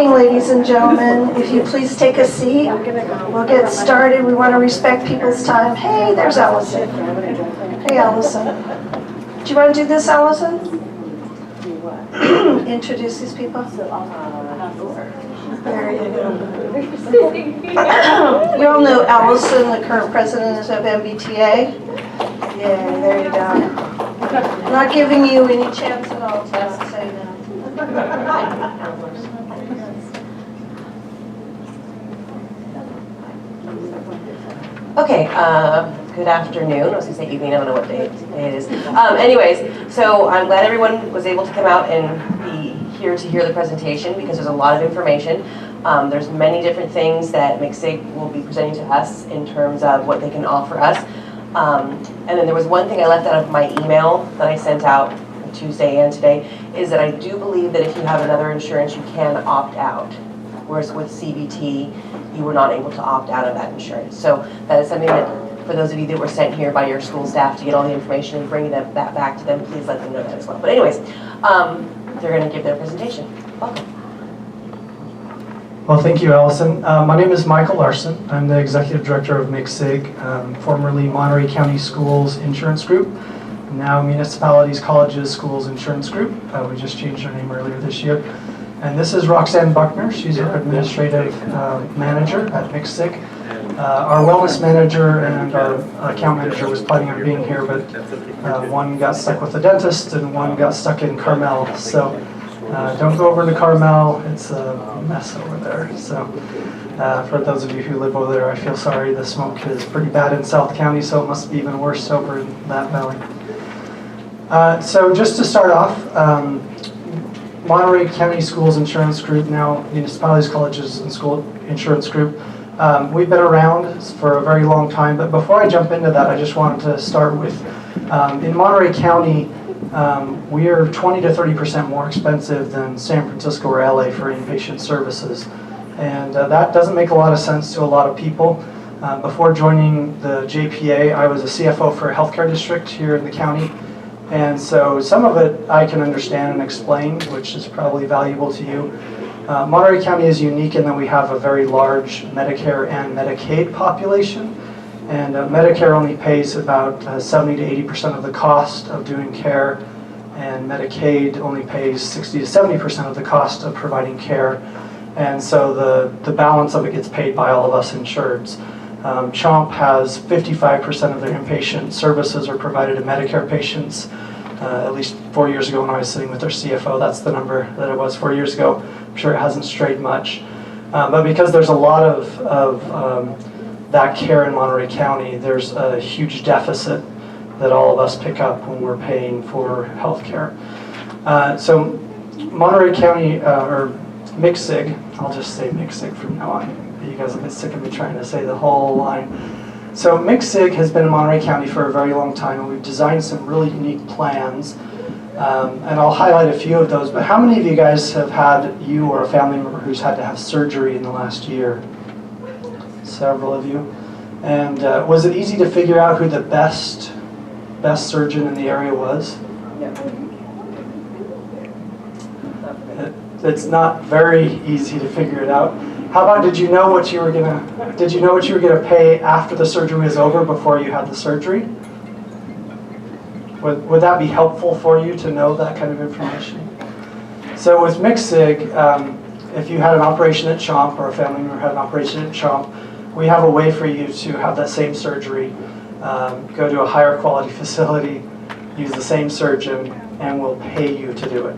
Ladies and gentlemen, if you please take a seat, we'll get started. We want to respect people's time. Hey, there's Allison. Hey, Allison. Do you want to do this, Allison? Introduce these people. There you go. You all know Allison, the current president of MBTA. Yeah, there you go. I'm not giving you any chance at all to say that. Okay, good afternoon. I was going to say evening, I don't know what day it is. Anyways, so I'm glad everyone was able to come out and be here to hear the presentation because there's a lot of information. There's many different things that MCSIG will be presenting to us in terms of what they can offer us. And then there was one thing I left out of my email that I sent out Tuesday and today, is that I do believe that if you have another insurance, you can opt out. Whereas with CBT, you were not able to opt out of that insurance. So that is something that, for those of you that were sent here by your school staff to get all the information and bring that back to them, please let them know that as well. But anyways, they're going to give their presentation. Welcome. Well, thank you, Allison. My name is Michael Larson. I'm the Executive Director of MCSIG, formerly Monterey County Schools Insurance Group, now Municipalities, Colleges, Schools Insurance Group. We just changed our name earlier this year. And this is Roxanne Buckner. She's our administrative manager at MCSIG. Our wellness manager and our account manager was planning on being here, but one got stuck with the dentist and one got stuck in Carmel. So don't go over to Carmel. It's a mess over there. So for those of you who live over there, I feel sorry. The smoke is pretty bad in South County, so it must be even worse over in that valley. So just to start off, Monterey County Schools Insurance Group, now Municipalities, Colleges, and School Insurance Group. We've been around for a very long time, but before I jump into that, I just wanted to start with, in Monterey County, we are 20 to 30% more expensive than San Francisco or LA for inpatient services. And that doesn't make a lot of sense to a lot of people. Before joining the JPA, I was a CFO for a healthcare district here in the county. And so some of it I can understand and explain, which is probably valuable to you. Monterey County is unique in that we have a very large Medicare and Medicaid population. And Medicare only pays about 70 to 80% of the cost of doing care, and Medicaid only pays 60 to 70% of the cost of providing care. And so the balance of it gets paid by all of us insureds. CHOMP has 55% of their inpatient services are provided to Medicare patients. At least 4 years ago when I was sitting with their CFO, that's the number that it was 4 years ago. I'm sure it hasn't strayed much. But because there's a lot of that care in Monterey County, there's a huge deficit that all of us pick up when we're paying for health care. So Monterey County, or MCSIG, I'll just say MCSIG from now on. You guys will get sick of me trying to say the whole line. So MCSIG has been in Monterey County for a very long time, and we've designed some really unique plans. And I'll highlight a few of those, but how many of you guys have had, you or a family member who's had to have surgery in the last year? Several of you. And was it easy to figure out who the best surgeon in the area was? It's not very easy to figure it out. How about did you know what you were gonna pay after the surgery was over before you had the surgery? Would that be helpful for you to know that kind of information? So with MCSIG, if you had an operation at CHOMP or a family member had an operation at CHOMP, we have a way for you to have that same surgery, go to a higher quality facility, use the same surgeon, and we'll pay you to do it.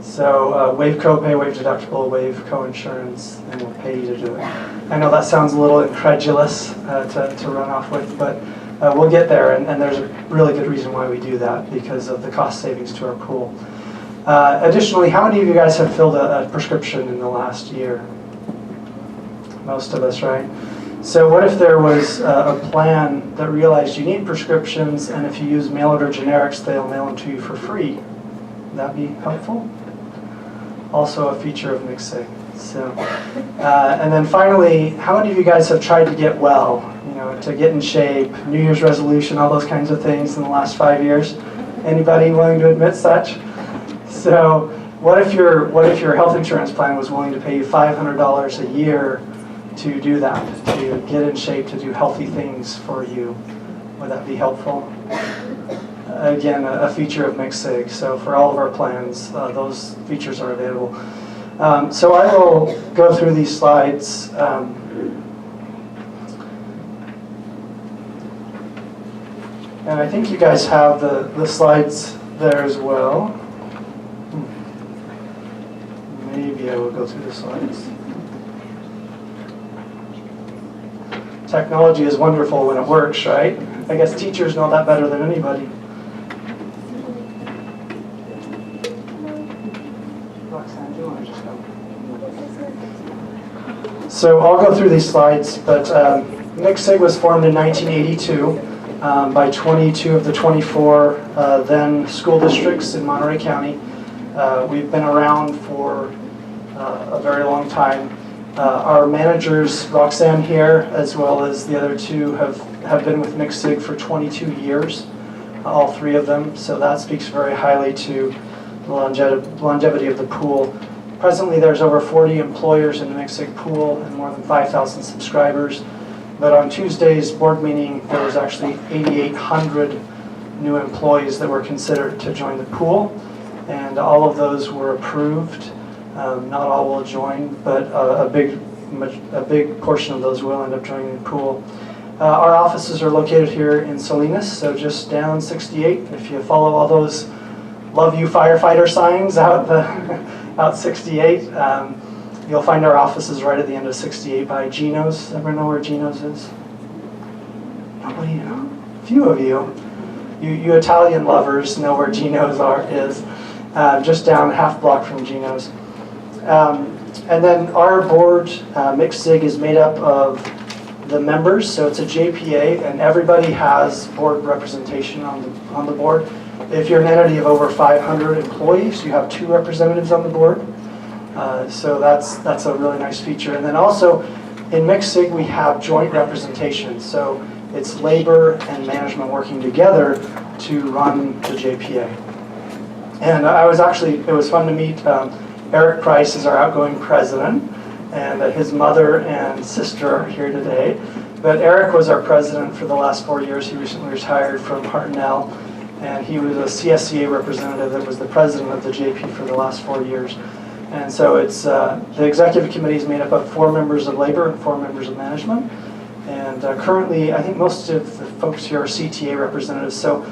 So waive copay, waive deductible, waive coinsurance, and we'll pay you to do it. I know that sounds a little incredulous to run off with, but we'll get there, and there's a really good reason why we do that, because of the cost savings to our pool. Additionally, how many of you guys have filled a prescription in the last year? Most of us, right? So what if there was a plan that realized you need prescriptions, and if you use mail order generics, they'll mail them to you for free? Would that be helpful? Also a feature of MCSIG. So, and then finally, how many of you guys have tried to get well? You know, to get in shape, New Year's resolution, all those kinds of things in the last 5 years? Anybody willing to admit such? So what if your health insurance plan was willing to pay you $500 a year to do that, to get in shape, to do healthy things for you? Would that be helpful? Again, a feature of MCSIG. So for all of our plans, those features are available. So I will go through these slides. And I think you guys have the slides there as well. Maybe I will go through the slides. Technology is wonderful when it works, right? I guess teachers know that better than anybody. Roxanne, do you want to just go? So I'll go through these slides, but MCSIG was formed in 1982 by 22 of the 24 then school districts in Monterey County. We've been around for a very long time. Our managers, Roxanne here, as well as the other two, have been with MCSIG for 22 years, all three of them, so that speaks very highly to the longevity of the pool. Presently, there's over 40 employers in the MCSIG pool and more than 5,000 subscribers, but on Tuesday's board meeting, there was actually 8,800 new employees that were considered to join the pool, and all of those were approved. Not all will join, but a big portion of those will end up joining the pool. Our offices are located here in Salinas, so just down 68. If you follow all those "Love You Firefighter" signs out 68, you'll find our offices right at the end of 68 by Gino's. Everyone know where Gino's is? Nobody know? A few of you. You Italian lovers know where Gino's is. Just down half block from Gino's. And then our board, MCSIG, is made up of the members, so it's a JPA, and everybody has board representation on the board. If you're an entity of over 500 employees, you have 2 representatives on the board. So that's a really nice feature. And then also in MCSIG we have joint representation, so it's labor and management working together to run the JPA. And it was fun to meet. Eric Price is our outgoing president, and his mother and sister are here today. But Eric was our president for the last 4 years. He recently retired from Hartnell, and he was a CSCA representative that was the president of the JP for the last 4 years. And so it's the executive committee is made up of 4 members of labor and 4 members of management. And currently, I think most of the folks here are CTA representatives. So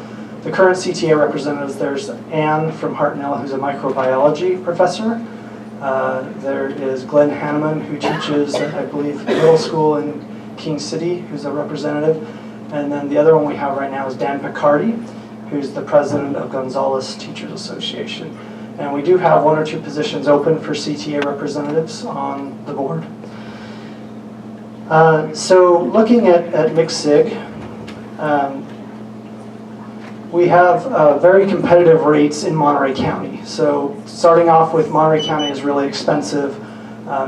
the current CTA representatives, there's Anne from Hartnell, who's a microbiology professor. There is Glenn Hanneman, who teaches, I believe, middle school in King City, who's a representative. And then the other one we have right now is Dan Picardi, who's the president of Gonzales Teachers Association. And we do have 1 or 2 positions open for CTA representatives on the board. So looking at MCSIG, we have very competitive rates in Monterey County. So starting off with Monterey County is really expensive.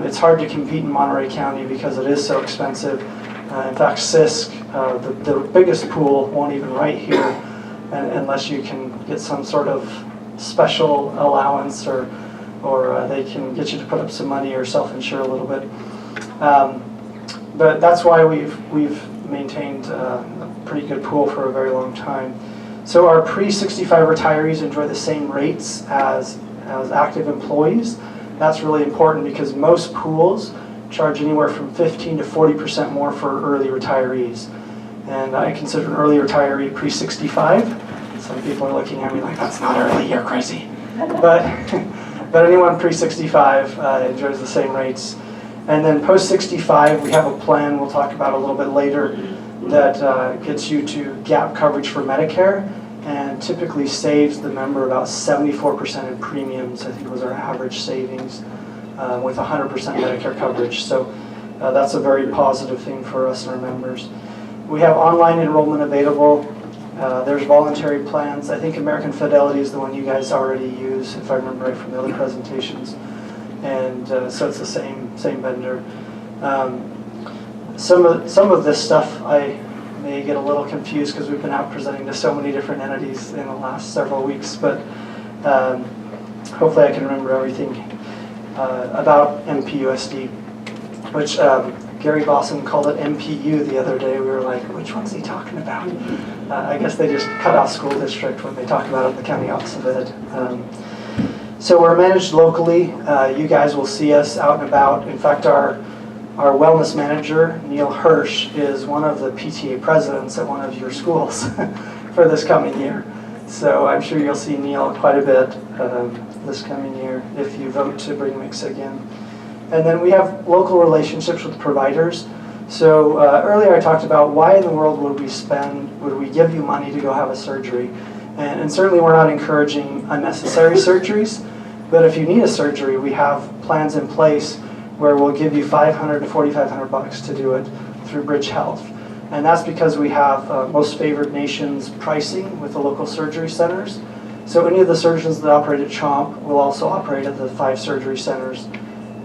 It's hard to compete in Monterey County because it is so expensive. In fact, CISC, the biggest pool, won't even write here unless you can get some sort of special allowance or they can get you to put up some money or self-insure a little bit. But that's why we've maintained a pretty good pool for a very long time. So our pre-65 retirees enjoy the same rates as active employees. That's really important because most pools charge anywhere from 15 to 40% more for early retirees. And I consider an early retiree pre-65. Some people are looking at me like, that's not early, you're crazy. But anyone pre-65 enjoys the same rates. And then post-65, we have a plan we'll talk about a little bit later that gets you to gap coverage for Medicare and typically saves the member about 74% in premiums. I think was our average savings with 100% Medicare coverage. So that's a very positive thing for us and our members. We have online enrollment available. There's voluntary plans. I think American Fidelity is the one you guys already use, if I remember right from the other presentations. And so it's the same vendor. Some of this stuff I may get a little confused because we've been out presenting to so many different entities in the last several weeks. But hopefully I can remember everything about MPUSD, which Gary Bosson called it MPU the other day. We were like, which one's he talking about? I guess they just cut out school district when they talk about it in the County Office of Ed. So we're managed locally. You guys will see us out and about. In fact, our wellness manager, Neil Hirsch, is one of the PTA presidents at one of your schools for this coming year. So I'm sure you'll see Neil quite a bit this coming year if you vote to bring MCSIG in. And then we have local relationships with providers. So earlier I talked about why in the world would we give you money to go have a surgery? And certainly we're not encouraging unnecessary surgeries, but if you need a surgery, we have plans in place where we'll give you $500 to $4,500 to do it through Bridge Health. And that's because we have most favored nations pricing with the local surgery centers. So any of the surgeons that operate at CHOMP will also operate at the 5 surgery centers.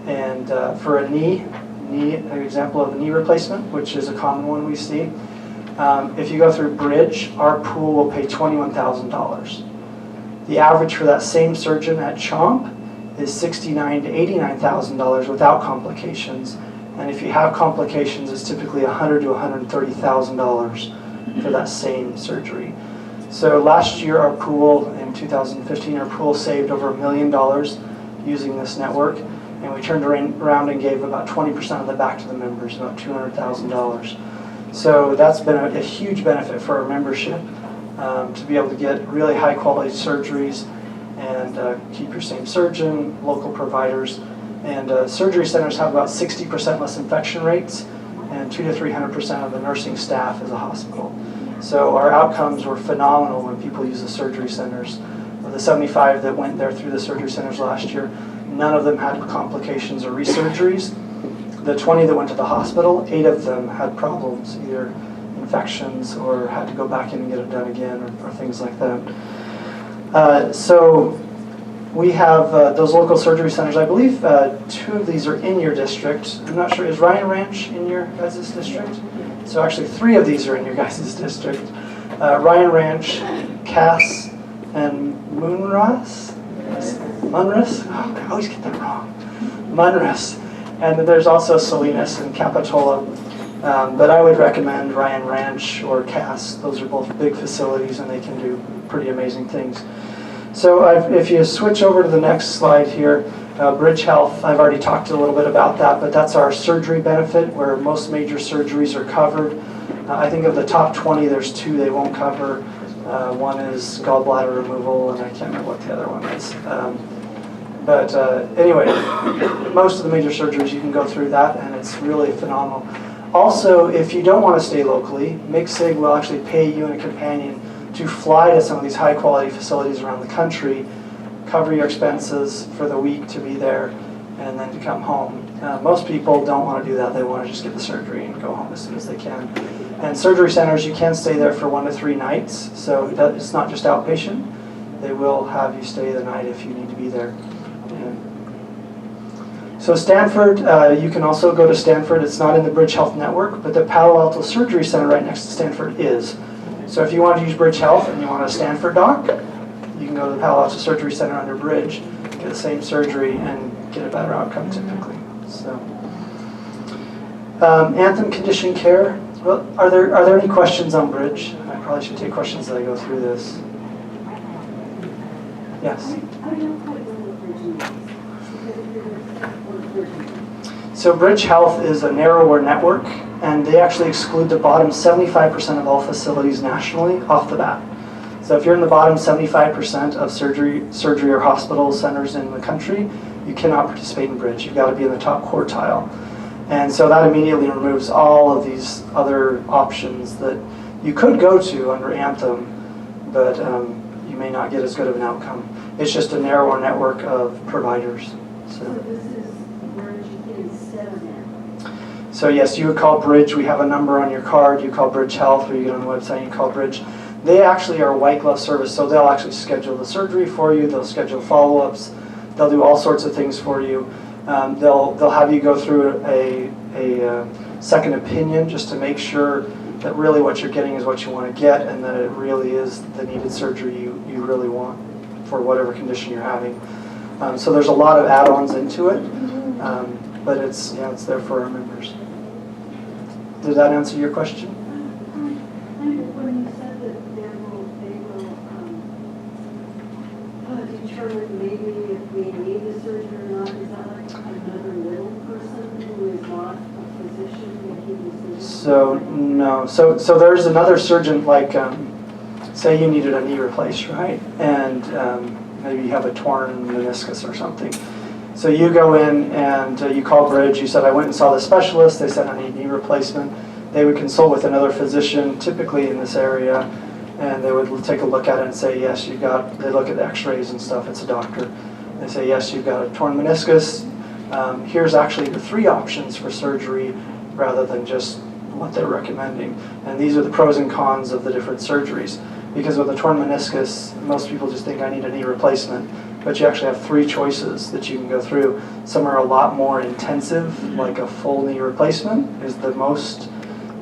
And for a an example of a knee replacement, which is a common one we see, if you go through Bridge, our pool will pay $21,000. The average for that same surgeon at CHOMP is $69,000 to $89,000 without complications. And if you have complications, it's typically $100,000 to $130,000 for that same surgery. So last year, our pool, in 2015, our pool saved over $1 million using this network. And we turned around and gave about 20% of that back to the members, about $200,000. So that's been a huge benefit for our membership, to be able to get really high quality surgeries and keep your same surgeon, local providers. And surgery centers have about 60% less infection rates and 200% to 300% of the nursing staff as a hospital. So our outcomes were phenomenal when people use the surgery centers. Of the 75 that went there through the surgery centers last year, none of them had complications or resurgeries. The 20 that went to the hospital, 8 of them had problems, either infections or had to go back in and get it done again or things like that. So we have those local surgery centers. I believe 2 of these are in your district. I'm not sure, is Ryan Ranch in your guys' district? So actually 3 of these are in your guys' district. Ryan Ranch, Cass, and Munris? Oh, I always get that wrong. Munris. And then there's also Salinas and Capitola. But I would recommend Ryan Ranch or Cass. Those are both big facilities and they can do pretty amazing things. So if you switch over to the next slide here, Bridge Health, I've already talked a little bit about that, but that's our surgery benefit where most major surgeries are covered. I think of the top 20, there's 2 they won't cover. One is gallbladder removal, and I can't remember what the other one is. But anyway, most of the major surgeries, you can go through that, and it's really phenomenal. Also, if you don't want to stay locally, MCSIG will actually pay you and a companion to fly to some of these high-quality facilities around the country, cover your expenses for the week to be there, and then to come home. Most people don't want to do that. They want to just get the surgery and go home as soon as they can. And surgery centers, you can stay there for 1 to 3 nights, so it's not just outpatient. They will have you stay the night if you need to be there. So Stanford, you can also go to Stanford. It's not in the Bridge Health network, but the Palo Alto Surgery Center right next to Stanford is. So if you want to use Bridge Health and you want a Stanford doc, you can go to the Palo Alto Surgery Center under Bridge, get the same surgery, and get a better outcome typically. So, Anthem Condition Care. Well, are there any questions on Bridge? I probably should take questions as I go through this. Yes. So Bridge Health is a narrower network, and they actually exclude the bottom 75% of all facilities nationally off the bat. So if you're in the bottom 75% of surgery or hospital centers in the country, you cannot participate in Bridge. You've got to be in the top quartile. And so that immediately removes all of these other options that you could go to under Anthem, but you may not get as good of an outcome. It's just a narrower network of providers. So this is where you can set on that. So yes, you would call Bridge. We have a number on your card. You call Bridge Health, or you get on the website and you call Bridge. They actually are a white glove service, so they'll actually schedule the surgery for you. They'll schedule follow-ups. They'll do all sorts of things for you. They'll have you go through a second opinion just to make sure that really what you're getting is what you want to get, and that it really is the needed surgery you really want for whatever condition you're having. So there's a lot of add-ons into it, but it's there for our members. Did that answer your question? When you said that they will determine maybe if we need the surgery or not, is that like another middle person who is not a physician making decisions? So no. So there's another surgeon, like say you needed a knee replaced, right? And maybe you have a torn meniscus or something. So you go in and you call Bridge. You said, I went and saw the specialist. They said I need knee replacement. They would consult with another physician, typically in this area, and they would take a look at it and say, yes, you've got, they look at the x-rays and stuff. It's a doctor. They say, yes, you've got a torn meniscus. Here's actually the 3 options for surgery rather than just what they're recommending. And these are the pros and cons of the different surgeries. Because with a torn meniscus, most people just think I need a knee replacement, but you actually have 3 choices that you can go through. Some are a lot more intensive, like a full knee replacement is the most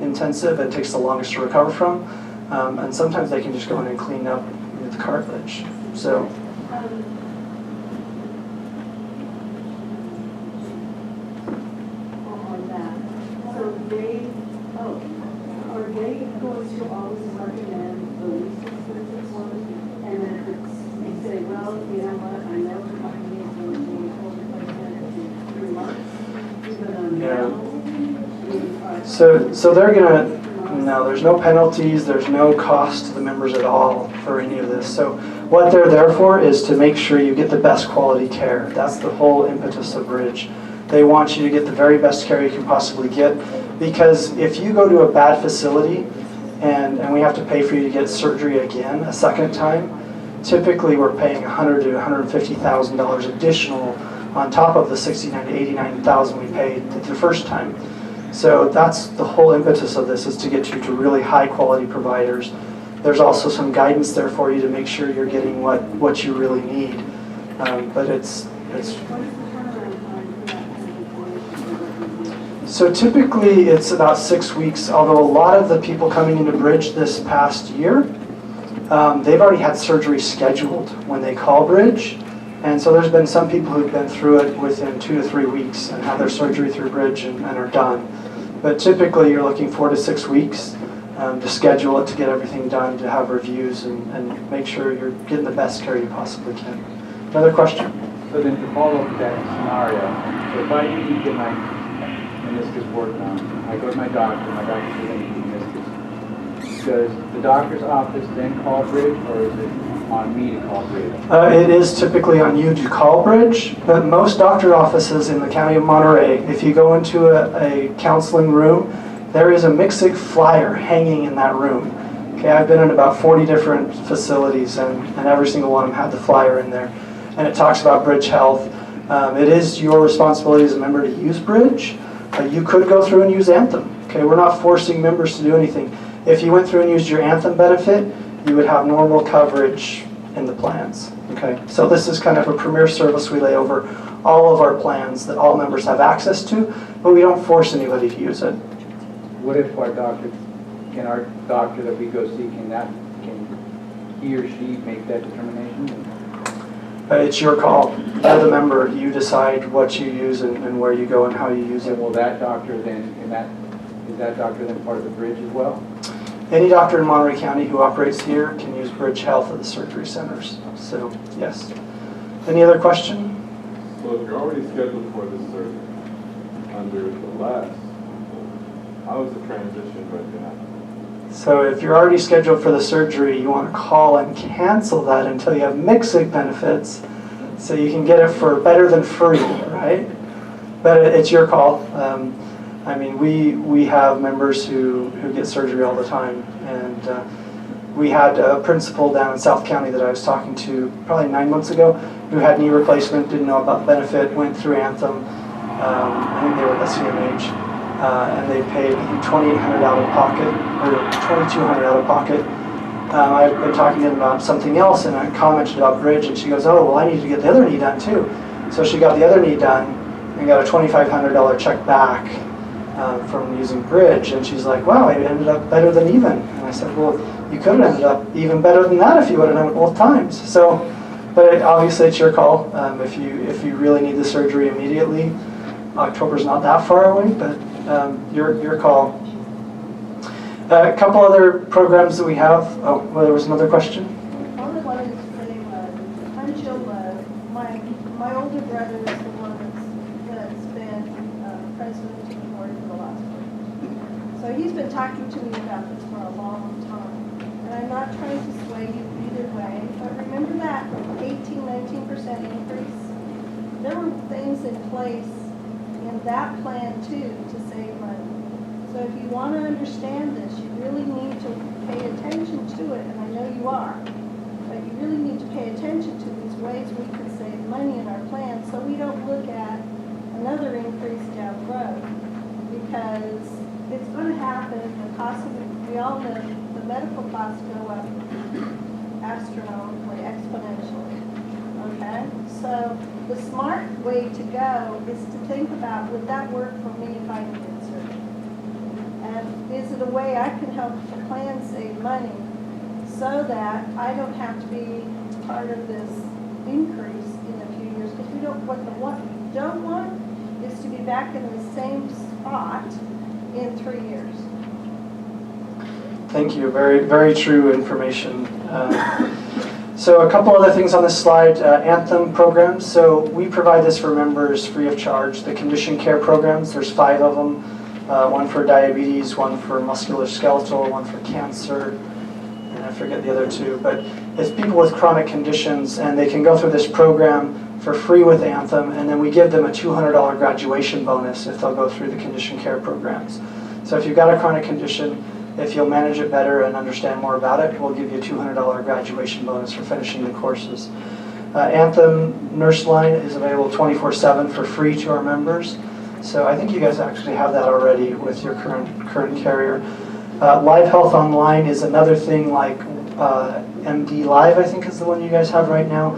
intensive. It takes the longest to recover from. And sometimes they can just go in and clean up the cartilage. So. On that, so are they going to always recommend the least expensive one? And then if they say, well, you know what, I know the company is going to be told if I can in 3 months, but So they're gonna, no, there's no penalties, there's no cost to the members at all for any of this. So what they're there for is to make sure you get the best quality care. That's the whole impetus of Bridge. They want you to get the very best care you can possibly get, because if you go to a bad facility and we have to pay for you to get surgery again a second time, typically we're paying $100,000 to $150,000 additional on top of the $69,000 to $89,000 we paid the first time. So that's the whole impetus of this, is to get you to really high quality providers. There's also some guidance there for you to make sure you're getting what you really need. But it's so typically it's about 6 weeks, although a lot of the people coming into Bridge this past year, they've already had surgery scheduled when they call Bridge. And so there's been some people who've been through it within 2 to 3 weeks and have their surgery through Bridge and are done. But typically you're looking 4 to 6 weeks to schedule it, to get everything done, to have reviews and make sure you're getting the best care you possibly can. Another question? So then to follow up that scenario, so if I need to get my meniscus worked on, I go to my doctor says I need meniscus. Does the doctor's office then call Bridge, or is it on me to call Bridge? It is typically on you to call Bridge, but most doctor offices in the county of Monterey, if you go into a counseling room, there is a MCSIG flyer hanging in that room. Okay, I've been in about 40 different facilities, and every single one of them had the flyer in there. And it talks about Bridge Health. It is your responsibility as a member to use Bridge. You could go through and use Anthem. Okay, we're not forcing members to do anything. If you went through and used your Anthem benefit, you would have normal coverage in the plans. Okay, so this is kind of a premier service we lay over all of our plans that all members have access to, but we don't force anybody to use it. What if our doctor that we go see, can he or she make that determination? It's your call. You're the member. You decide what you use and where you go and how you use it. And will that doctor then, is that doctor then part of the Bridge as well? Any doctor in Monterey County who operates here can use Bridge Health at the surgery centers. So, yes. Any other question? So if you're already scheduled for this surgery under the last, how is the transition going to happen? So if you're already scheduled for the surgery, you want to call and cancel that until you have MCSIG benefits, so you can get it for better than free, right? But it's your call. I mean, we have members who get surgery all the time, and we had a principal down in South County that I was talking to probably 9 months ago who had knee replacement, didn't know about the benefit, went through Anthem. I think they were at CMH. And they paid $2,800 out of pocket, or $2,200 out of pocket. I've been talking to them about something else, and I commented about Bridge, and she goes, oh, well, I need to get the other knee done too. So she got the other knee done and got a $2,500 check back from using Bridge, and she's like, wow, it ended up better than even. And I said, well, you could have ended up even better than that if you would have done it both times. So But obviously it's your call. If you really need the surgery immediately, October's not that far away, but your call. A couple other programs that we have. Oh, well, there was another question. All I wanted to say was, until my older brother is the one that's been president of the board for the last 4 years. So he's been talking to me about this for a long time. And I'm not trying to sway you either way, but remember that 18-19% increase? There were things in place in that plan too to save money. So if you want to understand this, you really need to pay attention to it, and I know you are, but you really need to pay attention to these ways we can save money in our plan so we don't look at another increase down the road, because it's going to happen, and possibly, we all know the medical costs go up astronomically, exponentially, okay? So the smart way to go is to think about, would that work for me if I needed surgery? And is it a way I can help the plan save money so that I don't have to be part of this increase in a few years? Because what we don't want is to be back in the same spot in 3 years. Thank you. Very, very true information. So a couple other things on this slide. Anthem programs. So we provide this for members free of charge. The condition care programs, there's 5 of them. One for diabetes, one for musculoskeletal, one for cancer, and I forget the other 2. But it's people with chronic conditions, and they can go through this program for free with Anthem, and then we give them a $200 graduation bonus if they'll go through the condition care programs. So if you've got a chronic condition, if you'll manage it better and understand more about it, we'll give you a $200 graduation bonus for finishing the courses. Anthem Nurse Line is available 24/7 for free to our members. So I think you guys actually have that already with your current carrier. Live Health Online is another thing like MD Live, I think is the one you guys have right now.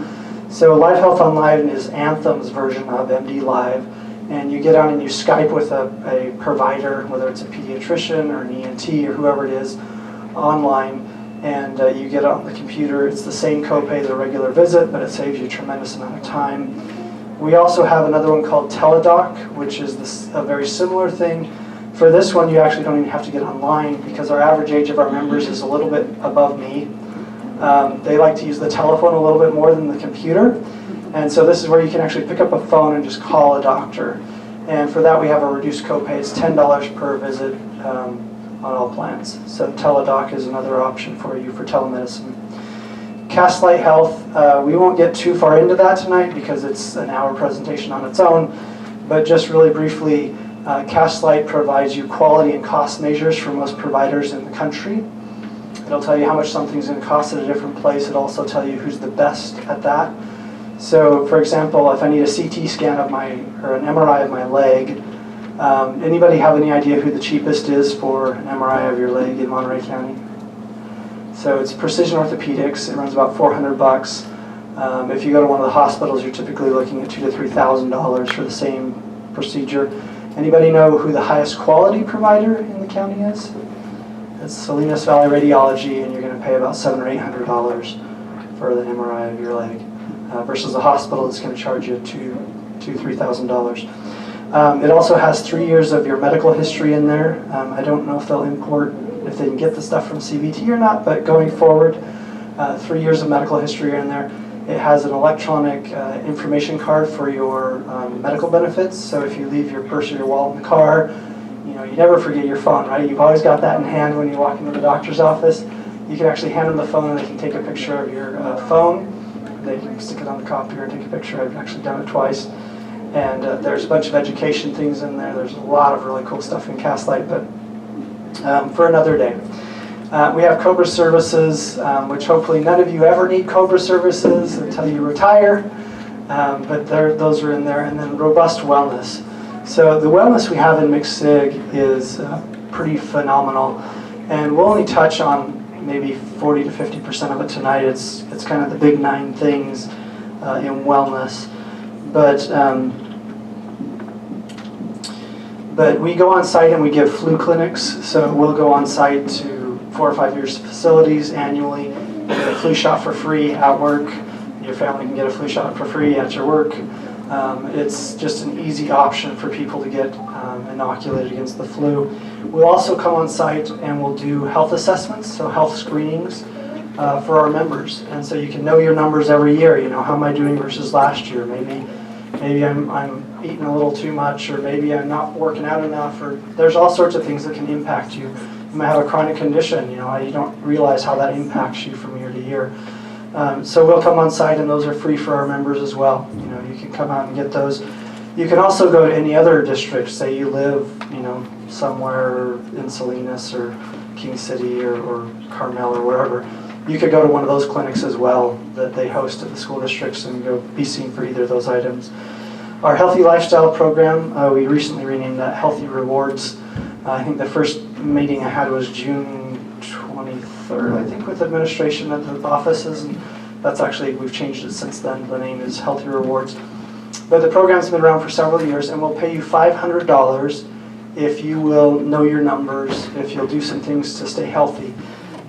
So Live Health Online is Anthem's version of MD Live. And you get on and you Skype with a provider, whether it's a pediatrician or an ENT or whoever it is, online, and you get on the computer. It's the same copay as a regular visit, but it saves you a tremendous amount of time. We also have another one called Teledoc, which is a very similar thing. For this one, you actually don't even have to get online because our average age of our members is a little bit above me. They like to use the telephone a little bit more than the computer. And so this is where you can actually pick up a phone and just call a doctor. And for that we have a reduced copay. It's $10 per visit on all plans. So Teledoc is another option for you for telemedicine. Castlight Health, we won't get too far into that tonight because it's an hour presentation on its own. But just really briefly, Castlight provides you quality and cost measures for most providers in the country. It'll tell you how much something's going to cost at a different place. It'll also tell you who's the best at that. So, for example, if I need a CT scan of or an MRI of my leg, anybody have any idea who the cheapest is for an MRI of your leg in Monterey County? So it's Precision Orthopedics. It runs about $400. If you go to one of the hospitals, you're typically looking at $2,000 to $3,000 for the same procedure. Anybody know who the highest quality provider in the county is? It's Salinas Valley Radiology, and you're going to pay about $700 or $800 for the MRI of your leg. Versus the hospital that's going to charge you $2,000 to $3,000. It also has 3 years of your medical history in there. I don't know if they'll import, if they can get the stuff from CBT or not, but going forward, 3 years of medical history are in there. It has an electronic information card for your medical benefits. So if you leave your purse or your wallet in the car, you never forget your phone, right? You've always got that in hand when you walk into the doctor's office. You can actually hand them the phone and they can take a picture of your phone. They can stick it on the copier and take a picture. I've actually done it twice. And there's a bunch of education things in there. There's a lot of really cool stuff in Castlight, but for another day. We have COBRA services, which hopefully none of you ever need COBRA services until you retire, but those are in there. And then robust wellness. So the wellness we have in MCSIG is pretty phenomenal, and we'll only touch on maybe 40 to 50% of it tonight. It's kind of the big 9 things in wellness, but we go on site and we give flu clinics. So we'll go on site to 4 or 5 years facilities annually, get a flu shot for free at work, Your family can get a flu shot for free at your work. It's just an easy option for people to get inoculated against the flu. We'll also come on site and we'll do health assessments, so health screenings for our members. And so you can know your numbers every year. You know, how am I doing versus last year? Maybe I'm eating a little too much, or maybe I'm not working out enough, or there's all sorts of things that can impact you. You might have a chronic condition, you know, you don't realize how that impacts you from year to year. So we'll come on site, and those are free for our members as well. You know, you can come out and get those. You can also go to any other district. Say you live, you know, somewhere in Salinas or King City or Carmel or wherever. You could go to one of those clinics as well that they host at the school districts and go be seen for either of those items. Our Healthy Lifestyle program, we recently renamed that Healthy Rewards. I think the first meeting I had was June 23rd, I think, with administration at the offices, and that's actually, we've changed it since then. The name is Healthy Rewards. But the program's been around for several years, and we'll pay you $500 if you will know your numbers, if you'll do some things to stay healthy.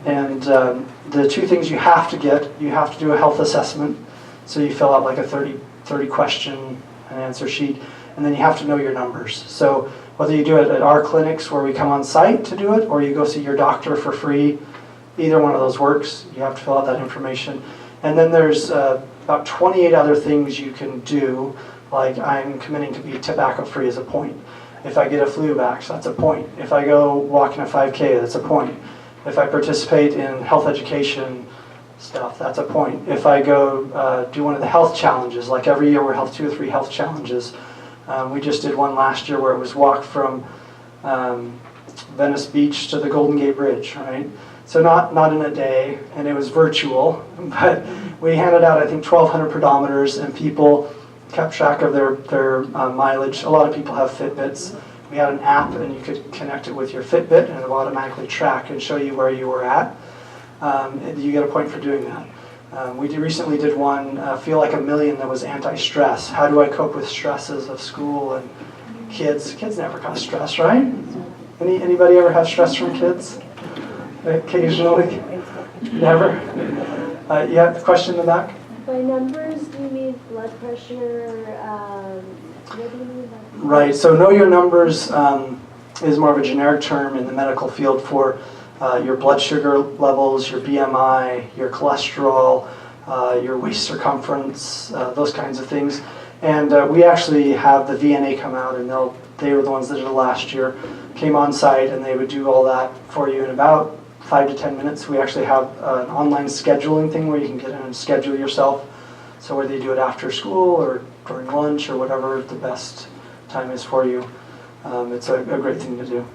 And the two things you have to get, you have to do a health assessment, so you fill out like a 30 question and answer sheet, and then you have to know your numbers. So whether you do it at our clinics where we come on site to do it, or you go see your doctor for free, either one of those works. You have to fill out that information. And then there's about 28 other things you can do, like I'm committing to be tobacco free as a point. If I get a flu vax, that's a point. If I go walking a 5K, that's a point. If I participate in health education stuff, that's a point. If I go do one of the health challenges, like every year we have 2 or 3 health challenges. We just did one last year where it was walk from Venice Beach to the Golden Gate Bridge, right? So not in a day, and it was virtual, but we handed out, I think, 1,200 pedometers, and people kept track of their mileage. A lot of people have Fitbits. We had an app, and you could connect it with your Fitbit, and it will automatically track and show you where you were at. You get a point for doing that. We recently did one, Feel Like a Million, that was anti-stress. How do I cope with stresses of school and kids? Kids never cause stress, right? Anybody ever have stress from kids? Occasionally? Never? You have a question in the back? By numbers, do you mean blood pressure? What do you mean by? Right, so know your numbers is more of a generic term in the medical field for your blood sugar levels, your BMI, your cholesterol, your waist circumference, those kinds of things. And we actually have the VNA come out, and they were the ones that did it last year, came on site, and they would do all that for you in about 5 to 10 minutes. We actually have an online scheduling thing where you can get in and schedule yourself. So whether you do it after school or during lunch or whatever the best time is for you, it's a great thing to do.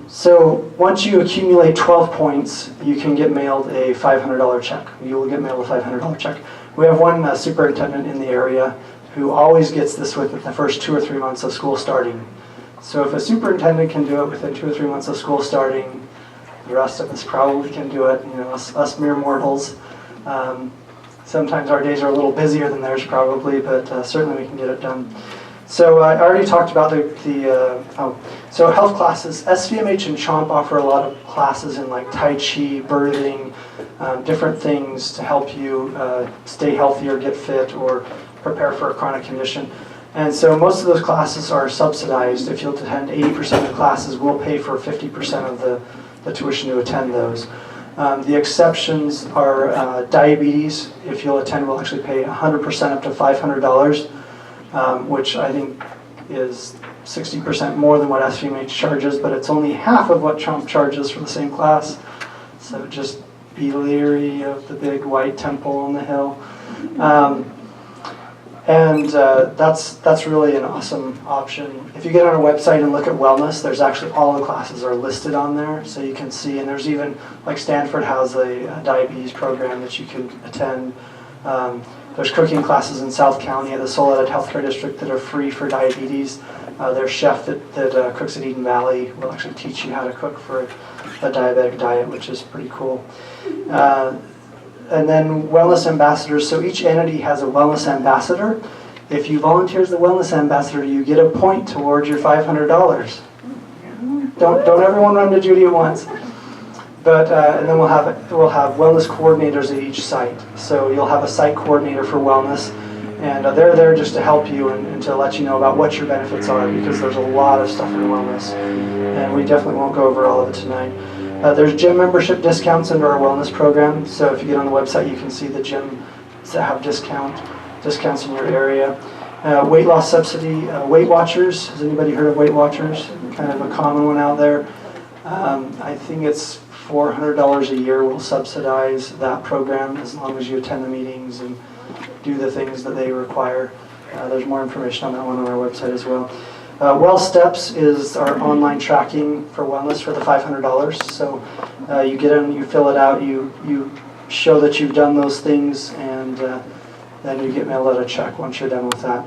So once you accumulate 12 points, you can get mailed a $500 check. You will get mailed a $500 check. We have one superintendent in the area who always gets this within the first 2 or 3 months of school starting. So if a superintendent can do it within 2 or 3 months of school starting, the rest of us probably can do it. You know, us mere mortals. Sometimes our days are a little busier than theirs probably, but certainly we can get it done. So I already talked about so health classes. SVMH and CHOMP offer a lot of classes in like Tai Chi, birthing, different things to help you stay healthy or get fit or prepare for a chronic condition. And so most of those classes are subsidized. If you'll attend 80% of the classes, we'll pay for 50% of the tuition to attend those. The exceptions are diabetes. If you'll attend, we'll actually pay 100% up to $500. Which I think is 60% more than what SVMH charges, but it's only half of what CHOMP charges for the same class. So just be leery of the big white temple on the hill. That's really an awesome option. If you get on our website and look at wellness, there's actually all the classes are listed on there, so you can see, and there's even, like Stanford has a diabetes program that you can attend. There's cooking classes in South County at the Soledad Healthcare District that are free for diabetes. Their chef that cooks at Eden Valley will actually teach you how to cook for a diabetic diet, which is pretty cool. And then wellness ambassadors. So each entity has a wellness ambassador. If you volunteer as the wellness ambassador, you get a point towards your $500. Don't everyone run to Judy at once. But and then we'll have wellness coordinators at each site. So you'll have a site coordinator for wellness, and they're there just to help you and to let you know about what your benefits are, because there's a lot of stuff in wellness, and we definitely won't go over all of it tonight. There's gym membership discounts under our wellness program. So if you get on the website, you can see the gyms that have discounts in your area. Weight loss subsidy, Weight Watchers. Has anybody heard of Weight Watchers? Kind of a common one out there. I think it's $400 a year will subsidize that program as long as you attend the meetings and do the things that they require. There's more information on that one on our website as well. Well Steps is our online tracking for wellness for the $500. So you get in, you fill it out, you show that you've done those things, and then you get mailed out a check once you're done with that.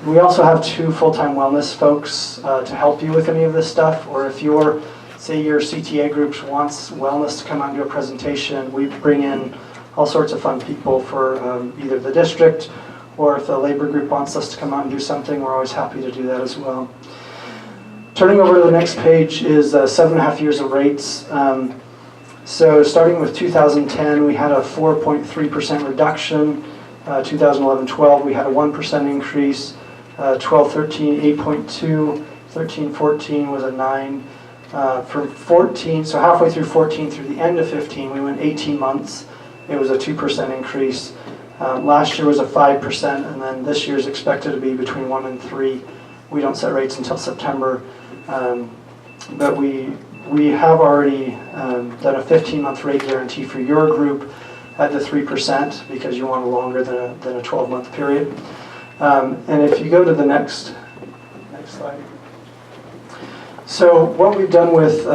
We also have 2 full-time wellness folks to help you with any of this stuff, or if you're, say your CTA group wants wellness to come out and do a presentation, we bring in all sorts of fun people for either the district, or if the labor group wants us to come out and do something, we're always happy to do that as well. Turning over to the next page is 7.5 years of rates. So starting with 2010, we had a 4.3% reduction. 2011-12, we had a 1% increase. 12-13, 8.2. 13-14 was a 9. From 14, so halfway through 14 through the end of 15, we went 18 months. It was a 2% increase. Last year was a 5%, and then this year is expected to be between 1 and 3. We don't set rates until September, but we have already done a 15-month rate guarantee for your group at the 3% because you want a longer than a 12-month period. And if you go to the next slide. So what we've done with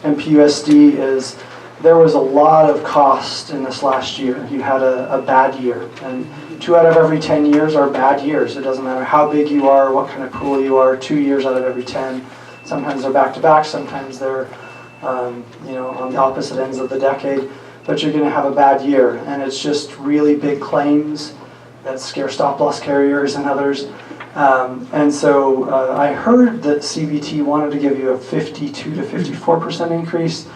MPUSD is there was a lot of cost in this last year. You had a bad year, and 2 out of every 10 years are bad years. It doesn't matter how big you are, what kind of pool you are, 2 years out of every 10. Sometimes they're back-to-back, sometimes they're on the opposite ends of the decade, but you're going to have a bad year, and it's just really big claims that scare stop-loss carriers and others. And so I heard that CVT wanted to give you a 52 to 54% increase,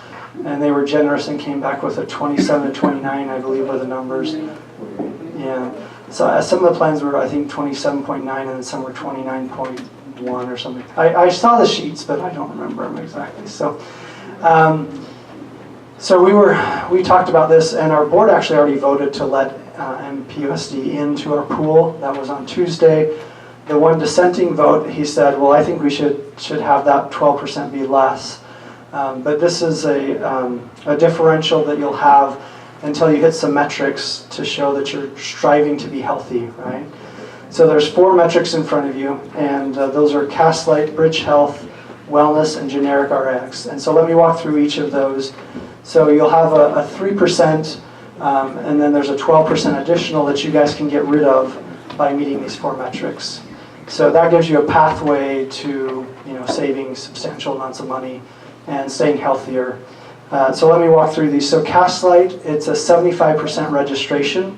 and they were generous and came back with a 27 to 29, I believe, were the numbers. Yeah. So some of the plans were, I think, 27.9, and then some were 29.1 or something. I saw the sheets, but I don't remember them exactly. So, we talked about this, and our board actually already voted to let MPUSD into our pool. That was on Tuesday. The one dissenting vote, he said, well, I think we should have that 12% be less. But this is a differential that you'll have until you hit some metrics to show that you're striving to be healthy, right? So there's 4 metrics in front of you, and those are Castlight, Bridge Health, Wellness, and Generic RX. And so let me walk through each of those. So you'll have a 3%, and then there's a 12% additional that you guys can get rid of by meeting these 4 metrics. So that gives you a pathway to saving substantial amounts of money and staying healthier. So let me walk through these. So Castlight, it's a 75% registration.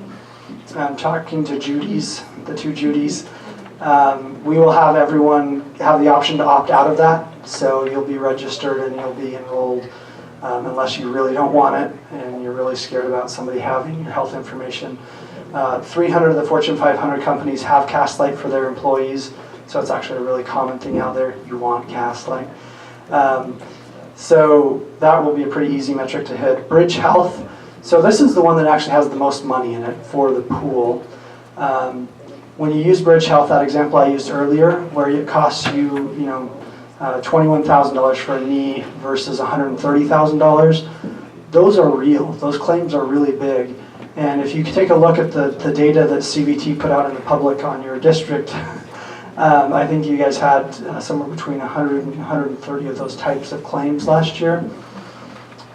I'm talking to Judy's, the 2 Judys. We will have everyone have the option to opt out of that. So you'll be registered and you'll be enrolled unless you really don't want it and you're really scared about somebody having your health information. 300 of the Fortune 500 companies have Castlight for their employees. So it's actually a really common thing out there. You want Castlight. So that will be a pretty easy metric to hit. Bridge Health. So this is the one that actually has the most money in it for the pool. When you use Bridge Health, that example I used earlier, where it costs you, $21,000 for a knee versus $130,000, those are real. Those claims are really big. And if you take a look at the data that CVT put out in the public on your district, I think you guys had somewhere between 100 and 130 of those types of claims last year.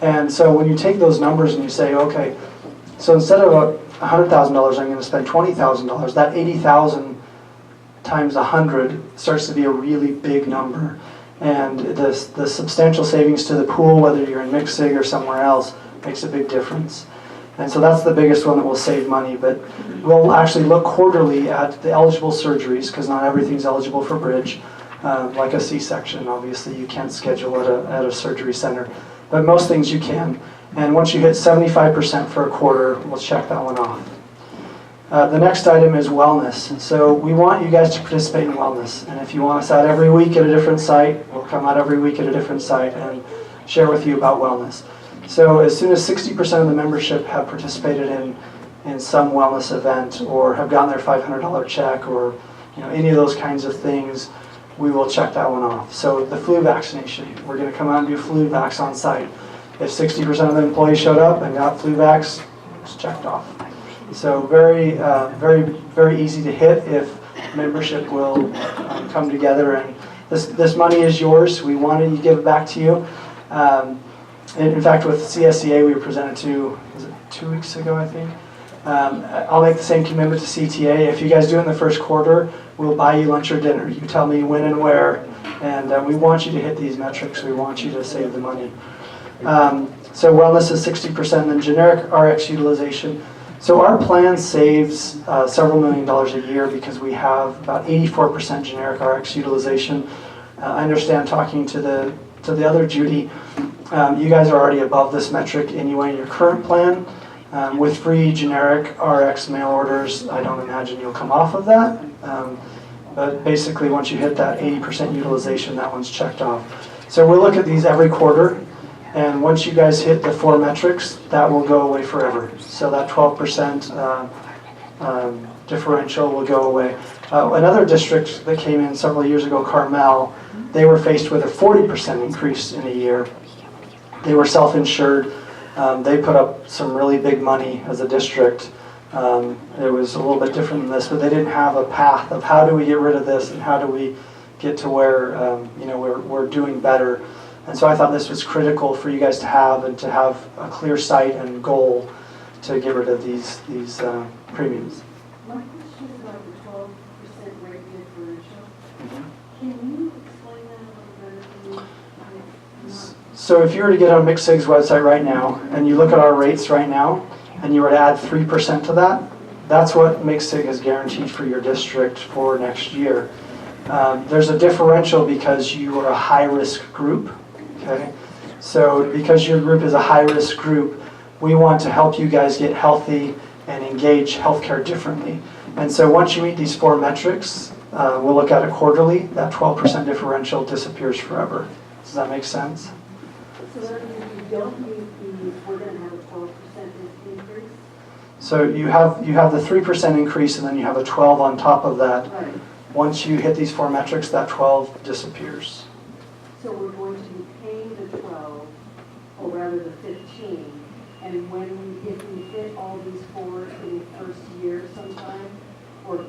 And so when you take those numbers and you say, okay, so instead of $100,000, I'm going to spend $20,000, that $80,000 times 100 starts to be a really big number. And the substantial savings to the pool, whether you're in MCSIG or somewhere else, makes a big difference. And so that's the biggest one that will save money, but we'll actually look quarterly at the eligible surgeries, because not everything's eligible for Bridge. Like a C-section, obviously you can't schedule at a surgery center. but most things you can. And once you hit 75% for a quarter, we'll check that one off. The next item is wellness. And so we want you guys to participate in wellness. And if you want us out every week at a different site, we'll come out every week at a different site and share with you about wellness. So as soon as 60% of the membership have participated in some wellness event or have gotten their $500 check or any of those kinds of things, we will check that one off. So the flu vaccination, we're going to come out and do flu vax on site. If 60% of the employees showed up and got flu vax, it's checked off. So very, very easy to hit if membership will come together. And this money is yours. We wanted to give it back to you. In fact, with CSEA, we were presented to, was it 2 weeks ago, I think? I'll make the same commitment to CTA. If you guys do it in the first quarter, we'll buy you lunch or dinner. You tell me when and where. And we want you to hit these metrics. We want you to save the money. So wellness is 60%, and then generic RX utilization. So our plan saves several $1 million a year because we have about 84% generic RX utilization. I understand talking to the other Judy, you guys are already above this metric anyway in your current plan. With free generic RX mail orders, I don't imagine you'll come off of that. But basically, once you hit that 80% utilization, that one's checked off. So we'll look at these every quarter. And once you guys hit the 4 metrics, that will go away forever. So that 12% differential will go away. Another district that came in several years ago, Carmel, they were faced with a 40% increase in a year. They were self-insured. They put up some really big money as a district. It was a little bit different than this, but they didn't have a path of how do we get rid of this and how do we get to where we're doing better. And so I thought this was critical for you guys to have and to have a clear sight and goal to get rid of these premiums. My question is about the 12% rate differential. Can you explain that a little better to me? So if you were to get on MCSIG's website right now and you look at our rates right now and you were to add 3% to that, that's what MCSIG is guaranteed for your district for next year. There's a differential because you are a high-risk group. Okay, so because your group is a high-risk group, we want to help you guys get healthy and engage healthcare differently. And so once you meet these 4 metrics, we'll look at it quarterly. That 12% differential disappears forever. Does that make sense? So that means if you don't meet these, we're going to have a 12% increase? So you have the 3% increase, and then you have a 12 on top of that. Right. Once you hit these 4 metrics, that 12 disappears. So we're going to be paying the 12, or rather the 15, and if we hit all these 4 in the first year sometime, or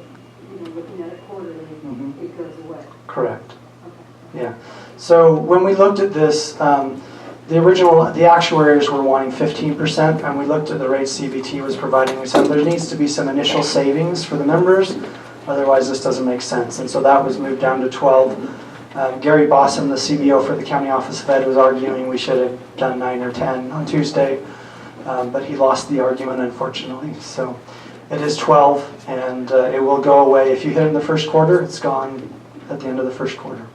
looking at it quarterly, it goes away. Correct. Okay. Yeah. So when we looked at this, the actuaries were wanting 15%, and we looked at the rates CBT was providing. We said there needs to be some initial savings for the members, otherwise this doesn't make sense. And so that was moved down to 12. Gary Bosson, the CBO for the County Office of Ed, was arguing we should have done 9 or 10 on Tuesday, but he lost the argument, unfortunately. So it is 12, and it will go away. If you hit it in the first quarter, it's gone at the end of the first quarter.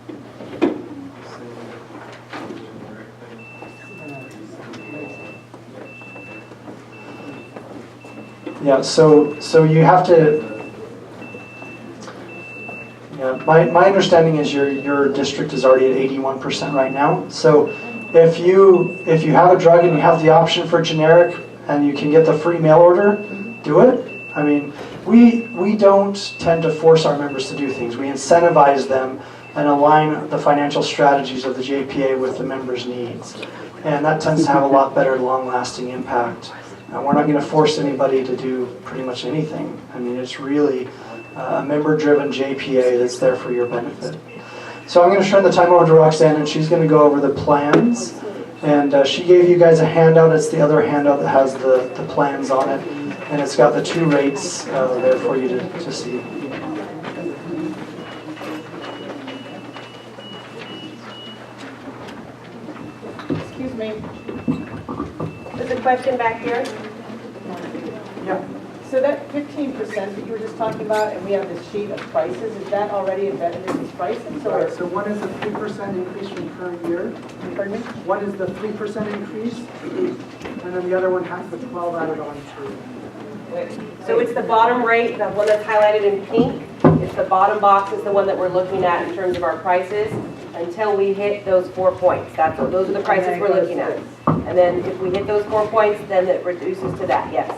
Yeah, so you have to. Yeah, my understanding is your district is already at 81% right now. So if you have a drug and you have the option for generic and you can get the free mail order, do it. I mean, we don't tend to force our members to do things. We incentivize them and align the financial strategies of the JPA with the members' needs. And that tends to have a lot better long-lasting impact. We're not going to force anybody to do pretty much anything. I mean, it's really a member-driven JPA that's there for your benefit. So I'm going to turn the time over to Roxanne, and she's going to go over the plans. And she gave you guys a handout. It's the other handout that has the plans on it. And it's got the 2 rates there for you to see. Excuse me. There's a question back here. Yeah. So that 15% that you were just talking about, and we have this sheet of prices, is that already embedded in these prices? Or? Right, so one is a 3% increase from current year. Pardon me? One is the 3% increase, and then the other one has the 12 added on to. So it's the bottom rate, the one that's highlighted in pink. It's the bottom box is the one that we're looking at in terms of our prices until we hit those 4 points. Those are the prices we're looking at. And then if we hit those 4 points, then it reduces to that, yes.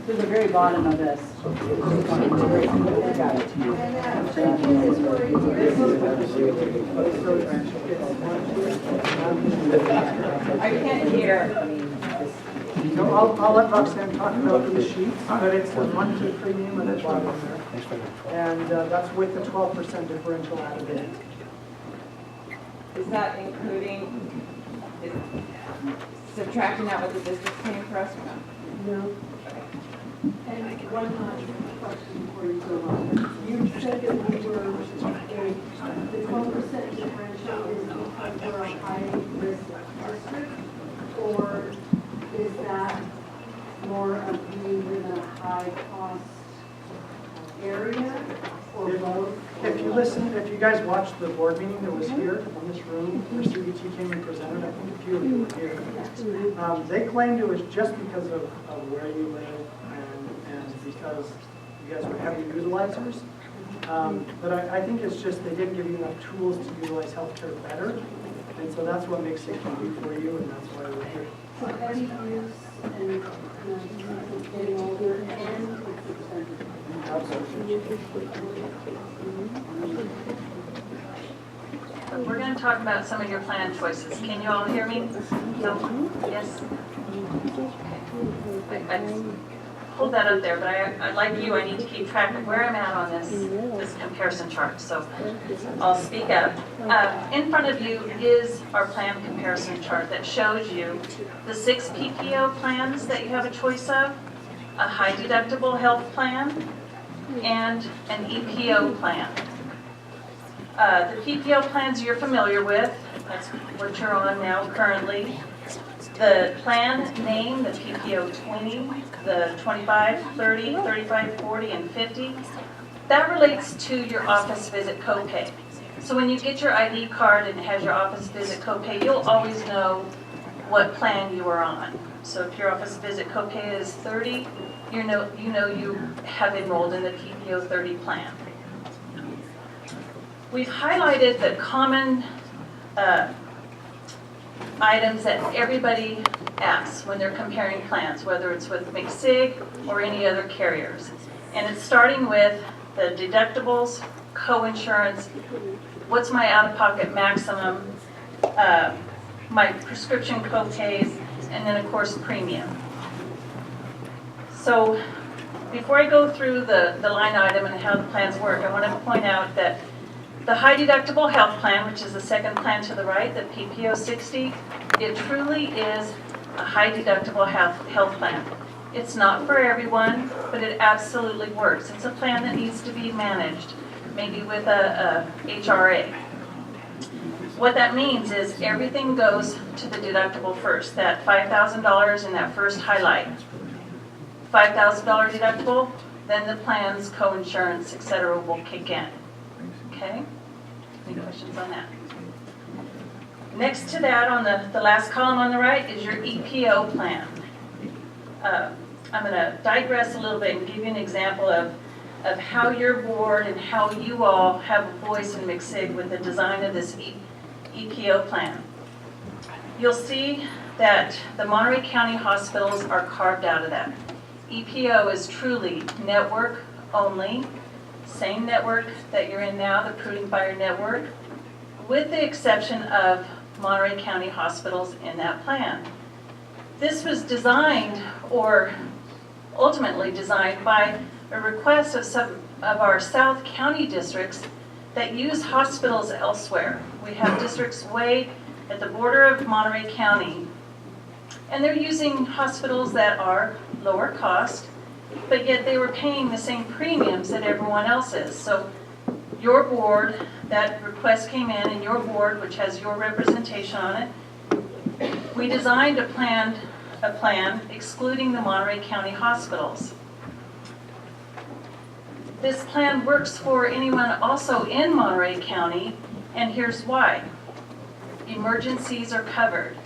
To the very bottom of this. Got it. And that premium is for I can't hear. So I'll let Roxanne talk about the sheets, but it's the monthly premium at the bottom there. And that's with the 12% differential added in. Is that including, subtracting out what the district's paying for us or no? No. And one question before you go on. You said that we were, the 12% differential is because we're a high-risk district? Or is that more of being in a high-cost area, or both? If you guys watched the board meeting that was here in this room, where CBT came and presented, I think a few of you were here. They claimed it was just because of where you live and because you guys were heavy utilizers. But I think it's just they didn't give you enough tools to utilize healthcare better. And so that's what makes it can do for you, and that's why we're here. So heavy use and getting older and it's expensive. We're going to talk about some of your plan choices. Can you all hear me? No? Yes? I hold that up there, but I like you, I need to keep track of where I'm at on this comparison chart. So I'll speak up. In front of you is our plan comparison chart that shows you the 6 PPO plans that you have a choice of, a high deductible health plan, and an EPO plan. The PPO plans you're familiar with, that's what you're on now currently. The plan name, the PPO 20, the 25, 30, 35, 40, and 50, that relates to your office visit copay. So when you get your ID card and it has your office visit copay, you'll always know what plan you are on. So if your office visit copay is 30, you know you have enrolled in the PPO 30 plan. We've highlighted the common items that everybody asks when they're comparing plans, whether it's with MCSIG or any other carriers. And it's starting with the deductibles, co-insurance, what's my out-of-pocket maximum, my prescription co-pays, and then of course premium. So before I go through the line item and how the plans work, I want to point out that the high deductible health plan, which is the second plan to the right, the PPO 60, it truly is a high deductible health plan. It's not for everyone, but it absolutely works. It's a plan that needs to be managed, maybe with a HRA. What that means is everything goes to the deductible first, that $5,000 in that first highlight. $5,000 deductible, then the plan's co-insurance, etc. will kick in. Okay? Any questions on that? Next to that, on the last column on the right, is your EPO plan. I'm going to digress a little bit and give you an example of how your board and how you all have a voice in MCSIG with the design of this EPO plan. You'll see that the Monterey County hospitals are carved out of that. EPO is truly network only, same network that you're in now, the Prudent Fire Network, with the exception of Monterey County hospitals in that plan. This was designed, or ultimately designed, by a request of some of our South County districts that use hospitals elsewhere. We have districts way at the border of Monterey County, and they're using hospitals that are lower cost, but yet they were paying the same premiums that everyone else is. So your board, that request came in, and your board, which has your representation on it, we designed a plan excluding the Monterey County hospitals. This plan works for anyone also in Monterey County, and here's why. Emergencies are covered.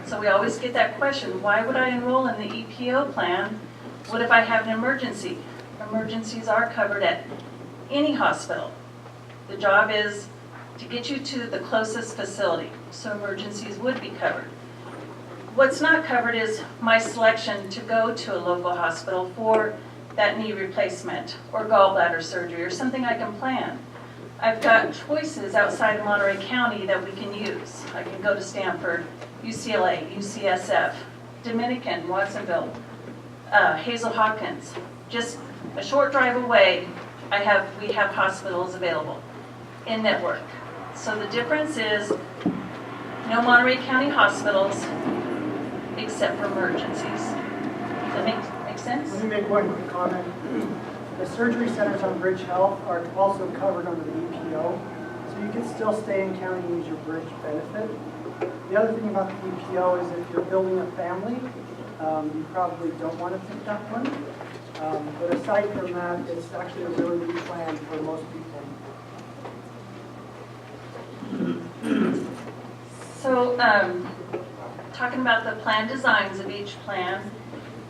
So we always get that question, why would I enroll in the EPO plan? What if I have an emergency? Emergencies are covered at any hospital. The job is to get you to the closest facility, so emergencies would be covered. What's not covered is my selection to go to a local hospital for that knee replacement or gallbladder surgery or something I can plan. I've got choices outside of Monterey County that we can use. I can go to Stanford, UCLA, UCSF, Dominican, Watsonville, Hazel Hopkins. Just a short drive away, we have hospitals available in network. So the difference is no Monterey County hospitals except for emergencies. Does that make sense? Let me make one quick comment. The surgery centers on Bridge Health are also covered under the EPO, so you can still stay in county and use your bridge benefit. The other thing about the EPO is if you're building a family, you probably don't want to take that one. But aside from that, it's actually a really good plan for most people. So, talking about the plan designs of each plan,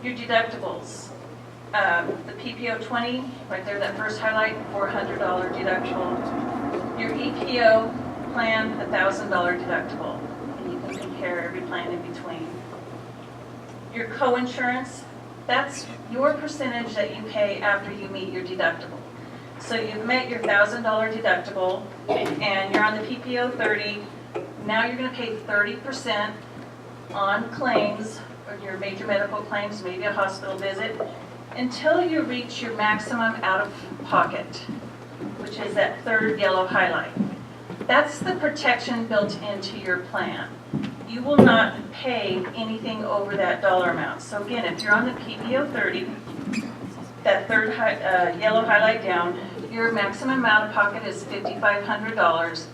your deductibles. The PPO 20, right there, that first highlight, $400 deductible. Your EPO plan, $1,000 deductible. And you can compare every plan in between. Your co-insurance, that's your percentage that you pay after you meet your deductible. So you've met your $1,000 deductible and you're on the PPO 30. Now you're going to pay 30% on claims, or your major medical claims, maybe a hospital visit, until you reach your maximum out-of-pocket, which is that third yellow highlight. That's the protection built into your plan. You will not pay anything over that dollar amount. So again, if you're on the PPO 30, that third yellow highlight down, your maximum out-of-pocket is $5,500.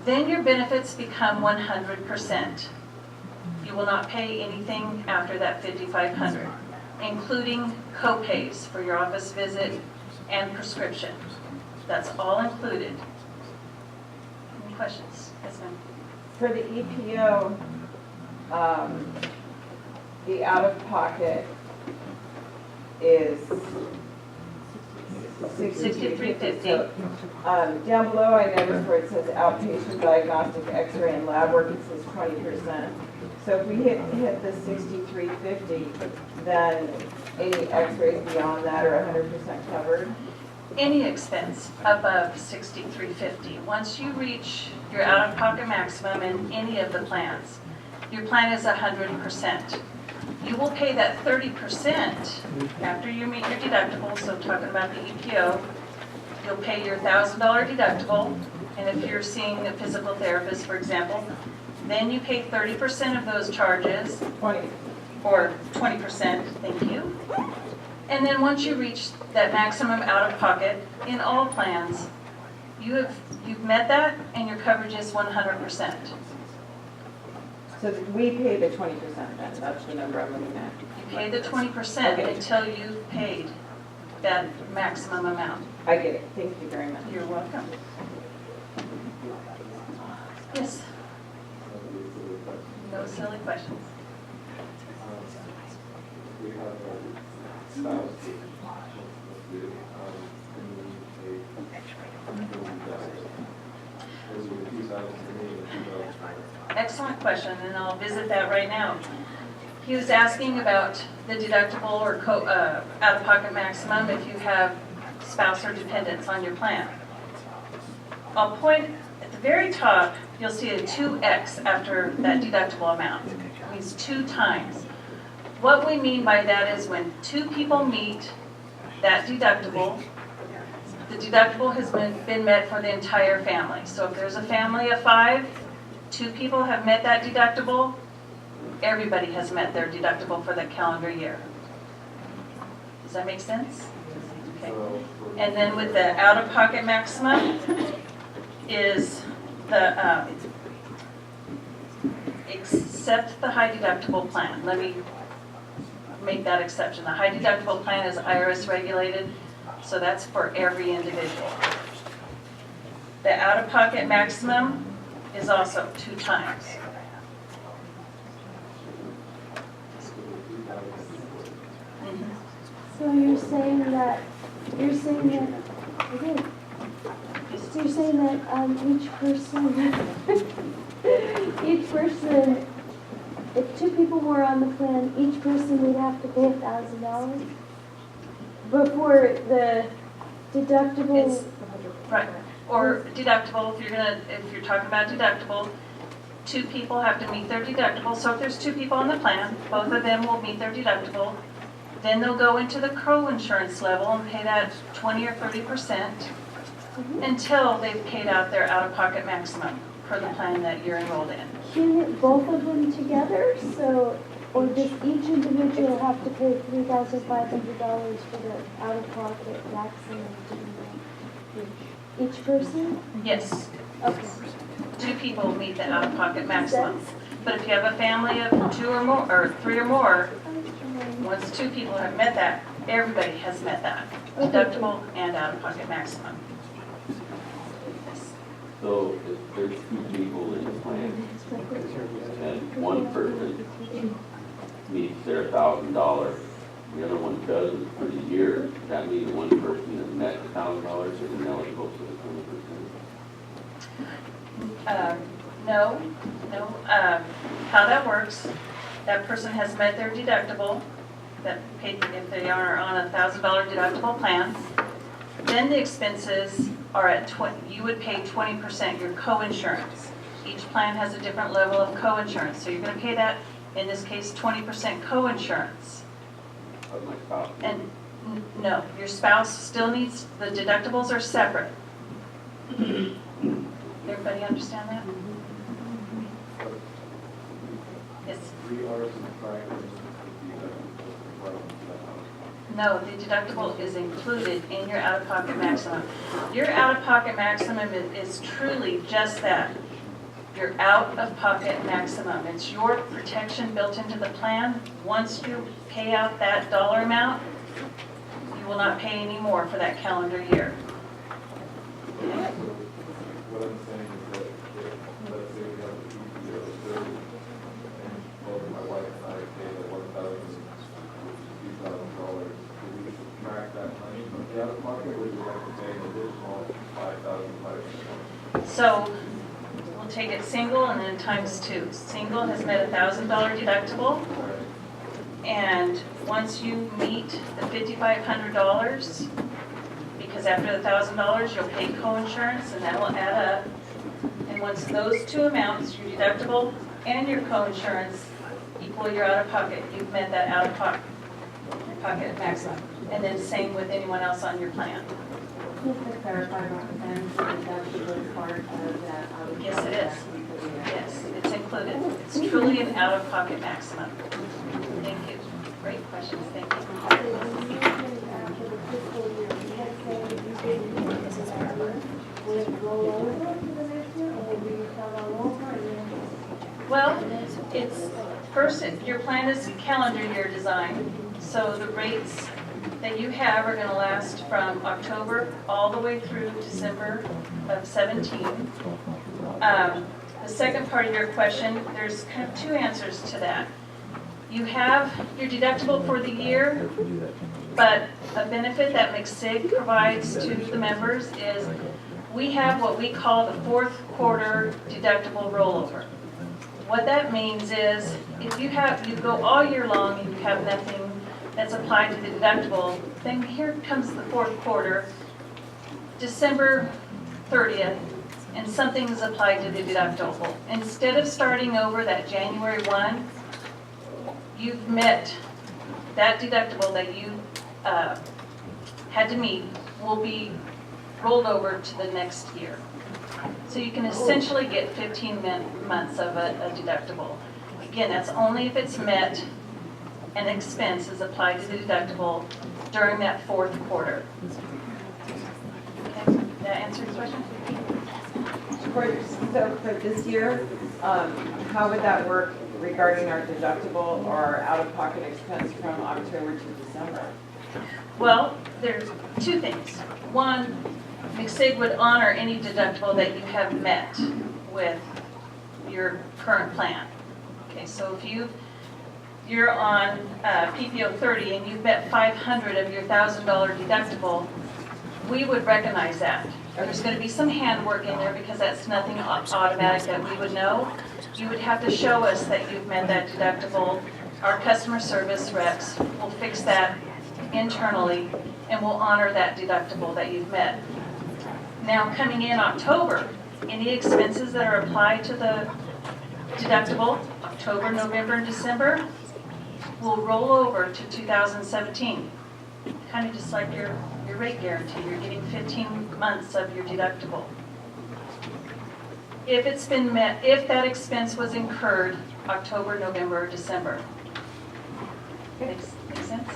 Then your benefits become 100%. You will not pay anything after that $5,500, including co-pays for your office visit and prescription. That's all included. Any questions? Yes, ma'am. For the EPO, the out-of-pocket is $63.50. So, down below, I noticed where it says outpatient diagnostic X-ray and lab work, it says 20%. So if we hit the $63.50, then any X-rays beyond that are 100% covered. Any expense above $63.50. Once you reach your out-of-pocket maximum in any of the plans, your plan is 100%. You will pay that 30% after you meet your deductible. So talking about the EPO, you'll pay your $1,000 deductible, and if you're seeing a physical therapist, for example, then you pay 30% of those charges, 20 or 20%, thank you. And then once you reach that maximum out-of-pocket in all plans, you've met that, and your coverage is 100%. So we pay the 20% then, that's the number I'm looking at. You pay the 20% until you've paid that maximum amount. I get it, thank you very much. You're welcome. Yes? No silly questions. We have our spouse. Excellent question, and I'll visit that right now. He was asking about the deductible or out-of-pocket maximum if you have spouse or dependents on your plan. I'll point at the very top, you'll see a 2x after that deductible amount. It means 2 times. What we mean by that is when 2 people meet that deductible, the deductible has been met for the entire family. So if there's a family of 5, 2 people have met that deductible, everybody has met their deductible for the calendar year. Does that make sense? Okay. And then with the out-of-pocket maximum is the except the high deductible plan. Let me make that exception. The high deductible plan is IRS regulated. So that's for every individual. The out-of-pocket maximum is also 2 times. So you're saying that, okay. So you're saying that, each person, if 2 people were on the plan, each person would have to pay $1,000 before the deductible? It's- Right, or deductible, if you're talking about deductible, 2 people have to meet their deductible. So if there's 2 people on the plan, both of them will meet their deductible. Then they'll go into the co-insurance level and pay that 20 or 30% until they've paid out their out-of-pocket maximum for the plan that you're enrolled in. Can it both of them together, so, or does each individual have to pay $3,500 for the out-of-pocket maximum to be met? Each person? Yes, Okay. 2 people meet the out-of-pocket maximum. But if you have a family of 2 or more, or 3 or more, once 2 people have met that, everybody has met that, deductible and out-of-pocket maximum. So if there's 2 people in the plan and one person meets their $1,000, the other one doesn't for the year, does that mean one person has met the $1,000 and is eligible for the 20%? No. How that works, that person has met their deductible, that paid, if they are on a $1,000 deductible plan, then the expenses are at 20, you would pay 20% your co-insurance. Each plan has a different level of co-insurance, so you're going to pay that, in this case, 20% co-insurance. Of my spouse? And no, your spouse still needs, the deductibles are separate. Everybody understand that? Yes. No, the deductible is included in your out-of-pocket maximum. Your out-of-pocket maximum is truly just that, your out-of-pocket maximum. It's your protection built into the plan. Once you pay out that dollar amount, you will not pay any more for that calendar year. What I'm saying is that if, let's say we have a PPO survey, and both my wife and I pay the $1,000, do we subtract that money from the out-of-pocket, or do we have to pay an additional $5,500? So we'll take it single and then times 2. Single has met a $1,000 deductible, and once you meet the $5,500, because after the $1,000, you'll pay co-insurance, and that will add up. And once those 2 amounts, your deductible and your co-insurance, equal your out-of-pocket, you've met that out-of-pocket maximum. And then same with anyone else on your plan. Just to clarify about the plan, is that part of that? Yes, it is. Yes, it's included. It's truly an out-of-pocket maximum. Thank you. Great questions. Thank you. Well, it's first, your plan is calendar year design, so the rates that you have are going to last from October all the way through December of 17. The second part of your question, there's kind of 2 answers to that. You have your deductible for the year, but a benefit that MCSIG provides to the members is we have what we call the 4th quarter deductible rollover. What that means is if you go all year long and you have nothing that's applied to the deductible, then here comes the 4th quarter, December 30th, and something is applied to the deductible. Instead of starting over that January 1, you've met that deductible that you had to meet will be rolled over to the next year. So you can essentially get 15 months of a deductible. Again, that's only if it's met and expense is applied to the deductible during that 4th quarter. Okay, that answer your question? So for this year, how would that work regarding our deductible or our out-of-pocket expense from October to December? Well, there's two things. One, MCSIG would honor any deductible that you have met with your current plan. Okay, so if you're on PPO 30 and you've met 500 of your $1,000 deductible, we would recognize that. There's going to be some handwork in there because that's nothing automatic that we would know. You would have to show us that you've met that deductible. Our customer service reps will fix that internally and will honor that deductible that you've met. Now, coming in October, any expenses that are applied to the deductible, October, November, and December, will roll over to 2017. Kind of just like your rate guarantee. You're getting 15 months of your deductible. If it's been met, if that expense was incurred October, November, or December. Makes sense?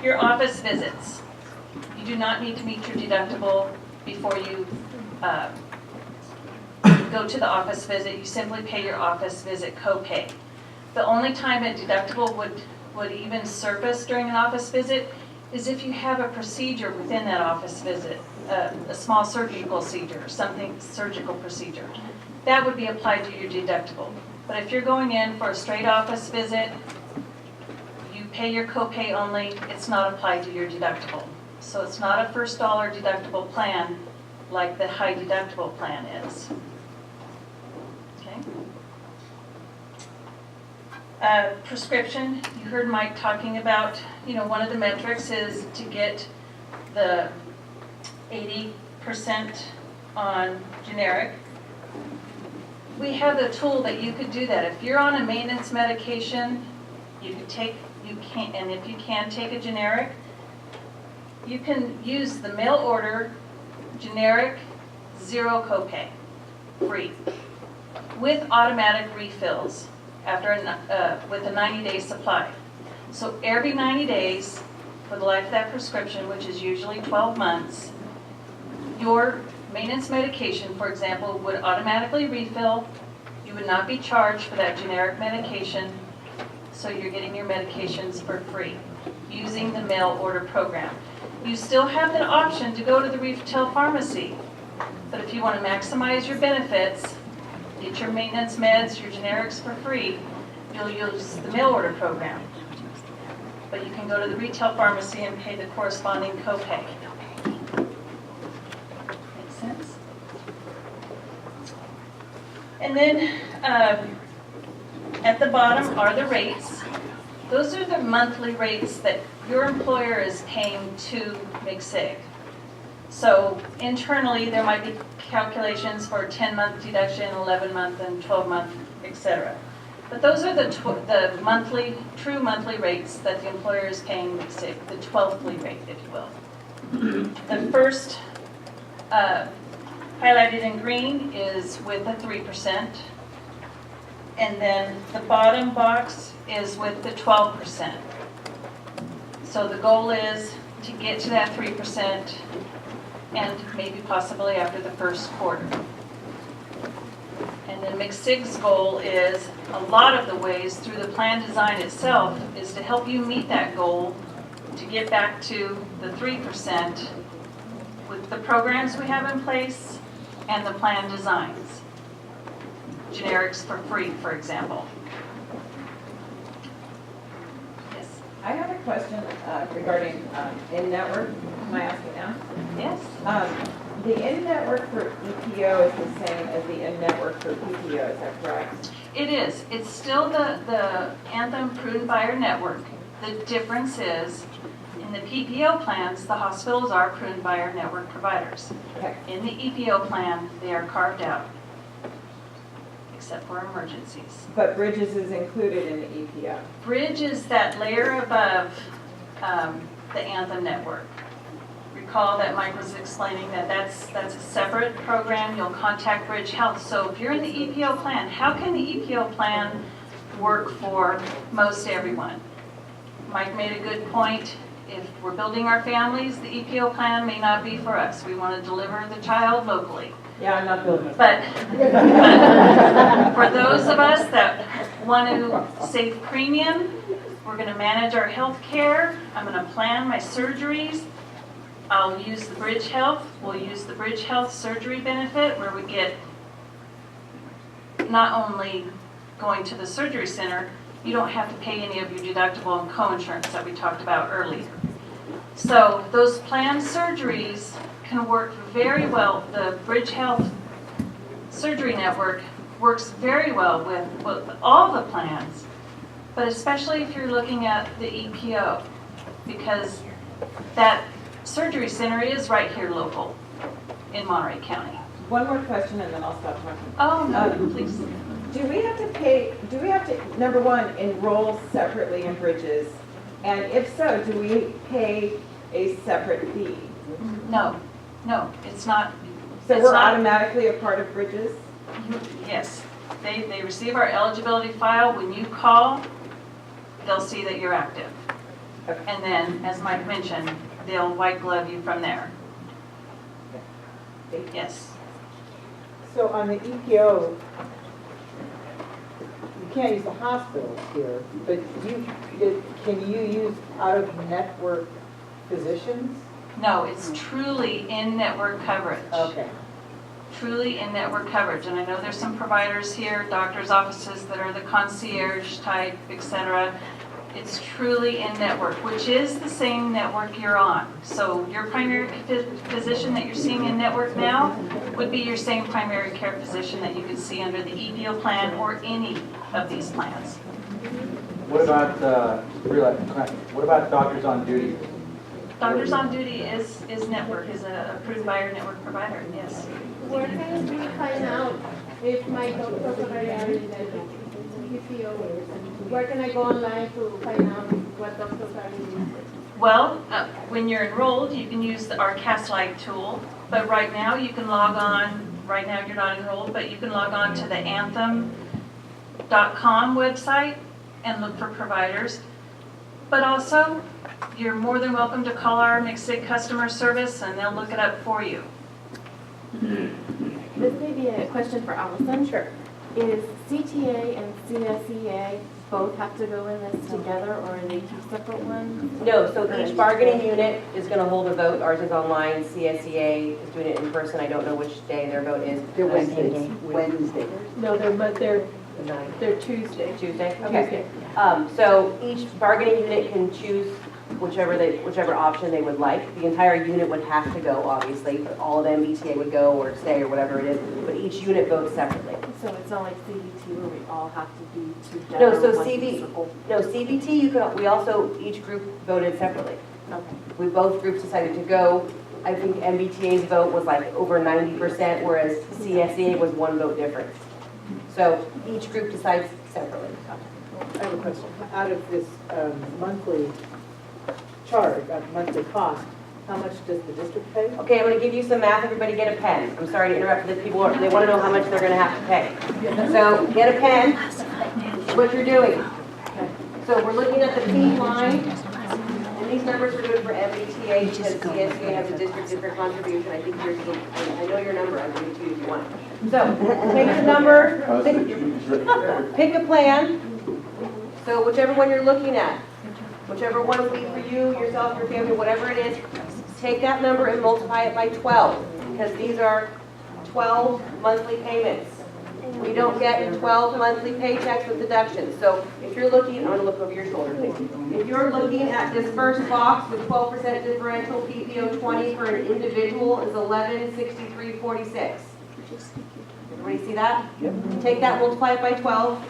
Your office visits. You do not need to meet your deductible before you go to the office visit. You simply pay your office visit copay. The only time a deductible would even surface during an office visit is if you have a procedure within that office visit, a small surgical procedure. That would be applied to your deductible. But if you're going in for a straight office visit, you pay your copay only, it's not applied to your deductible. So it's not a first dollar deductible plan like the high deductible plan is. Okay. Prescription, you heard Mike talking about, one of the metrics is to get the 80% on generic. We have a tool that you could do that. If you're on a maintenance medication, and if you can take a generic, you can use the mail order generic, zero copay, free, with automatic refills with a 90-day supply. So every 90 days for the life of that prescription, which is usually 12 months, your maintenance medication, for example, would automatically refill. You would not be charged for that generic medication, so you're getting your medications for free using the mail order program. You still have the option to go to the retail pharmacy, but if you want to maximize your benefits, get your maintenance meds, your generics for free, you'll use the mail order program. But you can go to the retail pharmacy and pay the corresponding copay. Make sense? And then at the bottom are the rates. Those are the monthly rates that your employer is paying to MCSIG. So internally, there might be calculations for a 10-month deduction, 11-month, and 12-month, etc. But those are the true monthly rates that the employer is paying MCSIG, the 12th rate, if you will. The first highlighted in green is with a 3%. And then the bottom box is with the 12%. So the goal is to get to that 3% and maybe possibly after the first quarter. And then MCSIG's goal is a lot of the ways through the plan design itself is to help you meet that goal to get back to the 3% with the programs we have in place and the plan designs. Generics for free, for example. Yes. I have a question regarding in-network. Can I ask it now? Yes. The in-network for EPO is the same as the in-network for PPO, is that correct? It is. It's still the Anthem Prudent Buyer Network. The difference is in the PPO plans, the hospitals are Prudent Buyer Network providers. Okay. In the EPO plan, they are carved out, except for emergencies. But Bridges is included in the EPO. Bridge is that layer above the Anthem network. Recall that Mike was explaining that that's a separate program. You'll contact Bridge Health. So if you're in the EPO plan, how can the EPO plan work for most everyone? Mike made a good point. If we're building our families, the EPO plan may not be for us. We want to deliver the child locally. Yeah, I'm not building it. But for those of us that want to save premium, we're going to manage our health care, I'm going to plan my surgeries, I'll use the Bridge Health, we'll use the Bridge Health surgery benefit where we get not only going to the surgery center, you don't have to pay any of your deductible and co-insurance that we talked about earlier. So those planned surgeries can work very well. The Bridge Health Surgery Network works very well with all the plans, but especially if you're looking at the EPO, because that surgery center is right here local in Monterey County. One more question and then I'll stop talking. Oh, no, please. Do we have to, number one, enroll separately in Bridges? And if so, do we pay a separate fee? No, it's not. So It's we're not- automatically a part of Bridges? Yes, they receive our eligibility file. When you call, they'll see that you're active. Okay. And then, as Mike mentioned, they'll white glove you from there. Yes. So on the EPO, you can't use the hospitals here, but can you use out-of-network physicians? No, it's truly in-network coverage. Okay. Truly in-network coverage. And I know there's some providers here, doctors' offices that are the concierge type, et cetera. It's truly in-network, which is the same network you're on. So your primary physician that you're seeing in network now would be your same primary care physician that you could see under the EPO plan or any of these plans. What about doctors on duty? Doctors on duty is network, is approved by our network provider, yes. Where can we find out if my doctor's already are in the PPO? Where can I go online to find out what doctors are in? Well, when you're enrolled, you can use our Cast-like tool, but right now you can log on, right now you're not enrolled, but you can log on to the anthem.com website and look for providers. But also, you're more than welcome to call our MCSIG customer service and they'll look it up for you. This may be a question for Allison. Sure. Is CTA and CSEA both have to go in this together, or are they two separate ones? No, so each bargaining unit is going to hold a vote. Ours is online. CSEA is doing it in person. I don't know which day their vote is. They're Wednesdays. No, they're They're Tuesday. Tuesday? Okay. So each bargaining unit can choose whichever option they would like. The entire unit would have to go, obviously, but all of them, MBTA would go or stay or whatever it is, but each unit votes separately. So it's not like CBT where we all have to be together? No, so once CBT, we also, each group voted separately. Okay. Both groups decided to go. I think MBTA's vote was like over 90%, whereas CSEA was one vote difference. So each group decides separately. I have a question. Out of this monthly charge, monthly cost, how much does the district pay? Okay, I'm going to give you some math. Everybody get a pen. I'm sorry to interrupt, but people they want to know how much they're going to have to pay. So get a pen. What you're doing. So we're looking at the P line, and these numbers are good for MBTA because CSEA has a district contribution. I think I know your number. I'll give it to you if you want. So take the number, pick a plan. So whichever one you're looking at, whichever one will be for you, yourself, your family, whatever it is, take that number and multiply it by 12, because these are 12 monthly payments. We don't get 12 monthly paychecks with deductions. So if you're looking, I'm going to look over your shoulder, please. If you're looking at this first box with 12% differential, PPO 20 for an individual is $1163.46. Everybody see that? Yep. Take that, multiply it by 12.